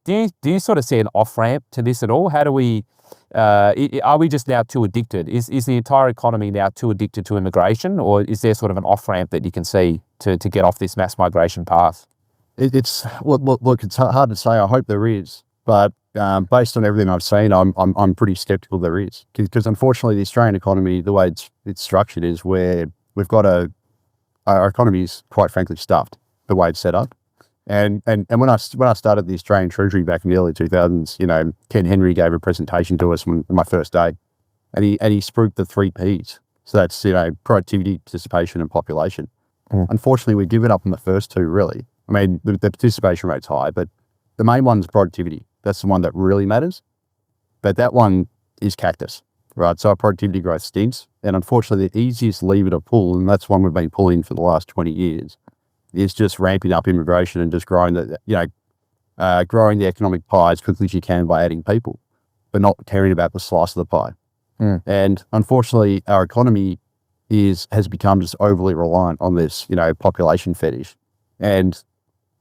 Do you sort of see an off ramp to this at all? How do we? Are we just now too addicted? Is the entire economy now too addicted to immigration, or is there sort of an off ramp that you can see to get off this mass migration path? It's look, it's hard to say. I hope there is, but based on everything I've seen, I'm pretty skeptical there is, because unfortunately the Australian economy, the way it's structured, is where we've got our economy is quite frankly stuffed the way it's set up. And when I started the Australian Treasury back in the early 2000s, Ken Henry gave a presentation to us on my first day, and he spruiked the 3 Ps. So that's productivity, participation, and population. Unfortunately, we've given up on the first two. Really, I mean, the participation rate's high, but the main one is productivity. That's the one that really matters. But that one is cactus, right? So our productivity growth stinks, and unfortunately, the easiest lever to pull, and that's one we've been pulling for the last 20 years. Is just ramping up immigration and just growing growing the economic pie as quickly as you can by adding people, but not caring about the slice of the pie. And unfortunately, our economy has become just overly reliant on this, population fetish. And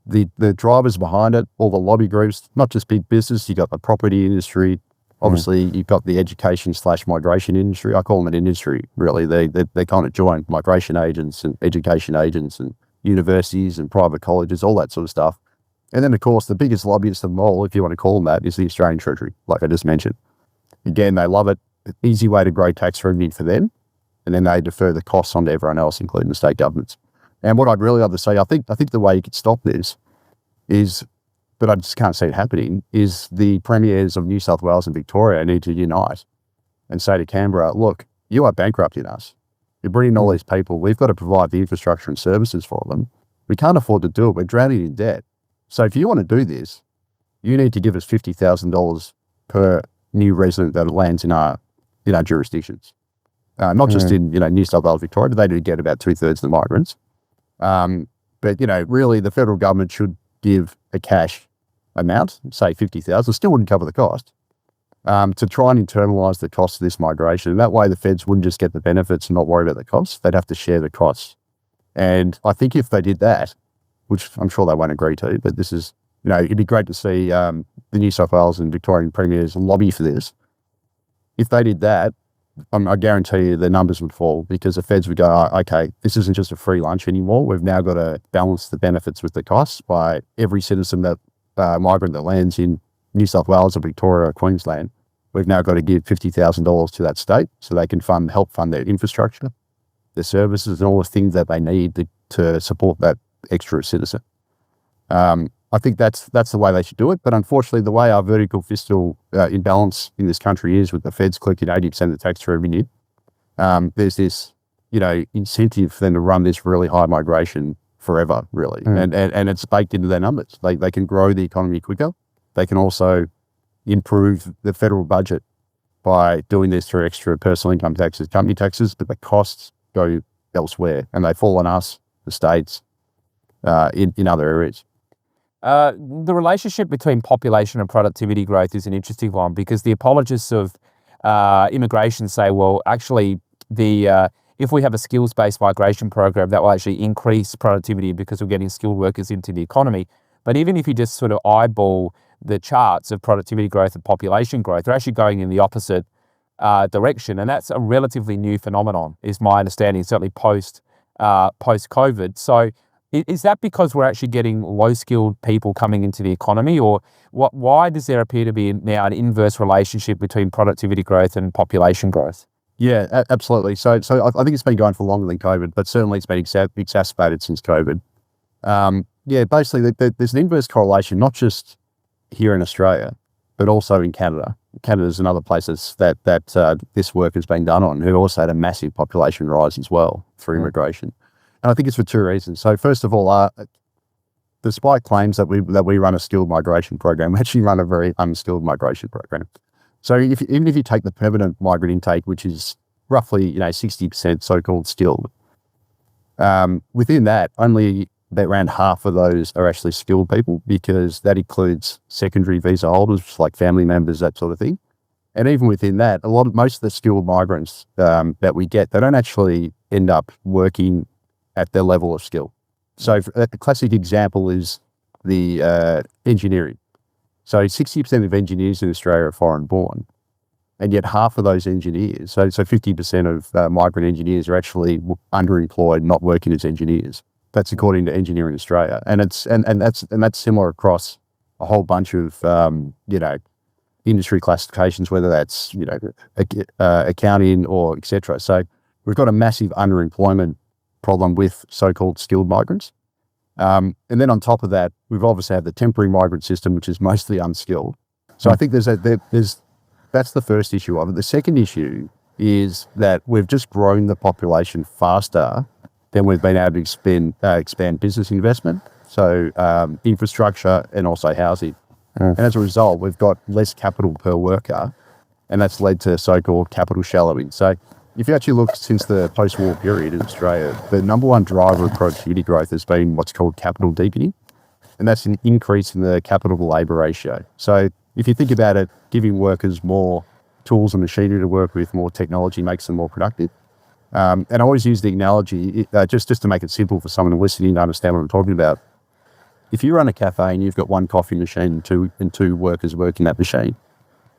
the drivers behind it, all the lobby groups, not just big business, you've got the property industry, obviously you've got the education/migration industry. I call them an industry, really. They kind of join migration agents and education agents and universities and private colleges, all that sort of stuff. And then, of course, the biggest lobbyist of them all, if you want to call them that, is the Australian Treasury, like I just mentioned. Again, they love it. Easy way to grow tax revenue for them. And then they defer the costs onto everyone else, including the state governments. And what I'd really love to say, I think the way you could stop this is, but I just can't see it happening, is the premiers of New South Wales and Victoria need to unite and say to Canberra, look, you are bankrupting us. You're bringing all these people. We've got to provide the infrastructure and services for them. We can't afford to do it. We're drowning in debt. So if you want to do this, you need to give us $50,000 per new resident that lands in our jurisdictions. Not just in New South Wales, Victoria, but they do get about 2/3 of the migrants. But really, the federal government should give a cash amount, say 50,000. Still wouldn't cover the cost. To try and internalise the cost of this migration. And that way the feds wouldn't just get the benefits and not worry about the costs. They'd have to share the costs. And I think if they did that, which I'm sure they won't agree to, but this is, it'd be great to see the New South Wales and Victorian premiers lobby for this. If they did that, I guarantee you the numbers would fall, because the feds would go, okay, this isn't just a free lunch anymore. We've now got to balance the benefits with the costs by every citizen migrant that lands in New South Wales or Victoria or Queensland. We've now got to give $50,000 to that state so they can help fund their infrastructure, their services, and all the things that they need to support that extra citizen. I think that's the way they should do it. But unfortunately, the way our vertical fiscal imbalance in this country is, with the feds collecting 80% of the tax revenue, there's this, incentive for them to run this really high migration forever, really. And it's baked into their numbers. They can grow the economy quicker. They can also improve the federal budget by doing this through extra personal income taxes, company taxes, but the costs go elsewhere and they fall on us, the states, in other areas. The relationship between population and productivity growth is an interesting one, because the apologists of immigration say, well, actually, if we have a skills-based migration program, that will actually increase productivity because we're getting skilled workers into the economy. But even if you just sort of eyeball the charts of productivity growth and population growth, they're actually going in the opposite direction. And that's a relatively new phenomenon, is my understanding, certainly post-COVID. So is that because we're actually getting low-skilled people coming into the economy, or why does there appear to be now an inverse relationship between productivity growth and population growth? Yeah, absolutely. So I think it's been going for longer than COVID, but certainly it's been exacerbated since COVID. Basically there's an inverse correlation, not just here in Australia, but also in Canada. Canada's another place that this work has been done on, who also had a massive population rise as well through immigration. And I think it's for two reasons. So first of all, despite claims that we run a skilled migration program, we actually run a very unskilled migration program. So even if you take the permanent migrant intake, which is roughly 60% so-called skilled, within that, only around half of those are actually skilled people, because that includes secondary visa holders, like family members, that sort of thing. And even within that, most of the skilled migrants that we get, they don't actually end up working at their level of skill. So a classic example is the engineering. So 60% of engineers in Australia are foreign born. And yet half of those engineers, so 50% of migrant engineers are actually underemployed, not working as engineers. That's according to Engineering Australia. And that's similar across a whole bunch of, industry classifications, whether that's, accounting or et cetera. So we've got a massive underemployment problem with so-called skilled migrants. And then on top of that, we've obviously had the temporary migrant system, which is mostly unskilled. So I think that's the first issue of it. The second issue is that we've just grown the population faster than we've been able to expand business investment, so infrastructure and also housing. And as a result, we've got less capital per worker, and that's led to so-called capital shallowing. So if you actually look since the post-war period in Australia, the number one driver of productivity growth has been what's called capital deepening, and that's an increase in the capital to labour ratio. So if you think about it, giving workers more tools and machinery to work with, more technology makes them more productive. And I always use the analogy, just to make it simple for someone listening to understand what I'm talking about. If you run a cafe and you've got one coffee machine and two workers working that machine,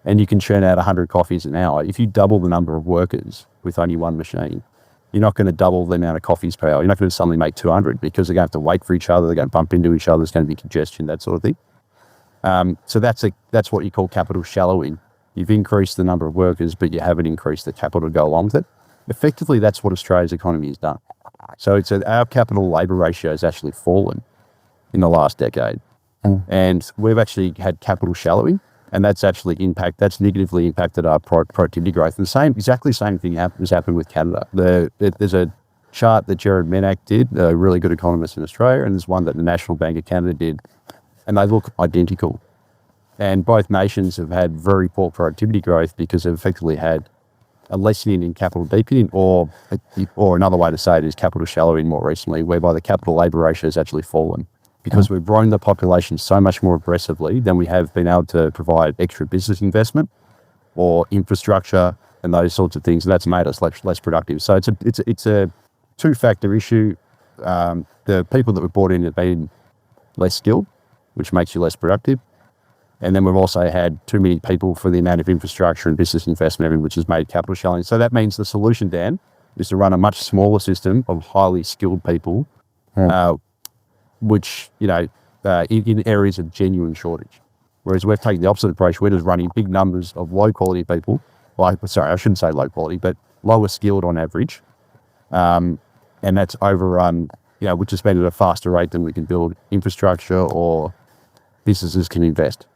and you can churn out 100 coffees an hour, if you double the number of workers with only one machine, you're not going to double the amount of coffees per hour. You're not going to suddenly make 200 because they're going to have to wait for each other, they're going to bump into each other, there's going to be congestion, that sort of thing. So that's what you call capital shallowing. You've increased the number of workers, but you haven't increased the capital to go along with it. Effectively, that's what Australia's economy has done. So our capital labour ratio has actually fallen in the last decade. And we've actually had capital shallowing, and that's negatively impacted our productivity growth. And exactly the same thing has happened with Canada. There's a chart that Jared Menak did, a really good economist in Australia, and there's one that the National Bank of Canada did, and they look identical. And both nations have had very poor productivity growth because they've effectively had a lessening in capital deepening, or another way to say it is capital shallowing more recently, whereby the capital labour ratio has actually fallen because we've grown the population so much more aggressively than we have been able to provide extra business investment or infrastructure and those sorts of things. And that's made us less productive. So it's a two-factor issue. The people that were brought in have been less skilled, which makes you less productive. And then we've also had too many people for the amount of infrastructure and business investment, which has made capital shallowing. So that means the solution, Dan, is to run a much smaller system of highly skilled people, which, in areas of genuine shortage. Whereas we've taken the opposite approach. We're just running big numbers of low quality people. I shouldn't say low quality, but lower skilled on average. And that's overrun, which has been at a faster rate than we can build infrastructure or businesses can invest.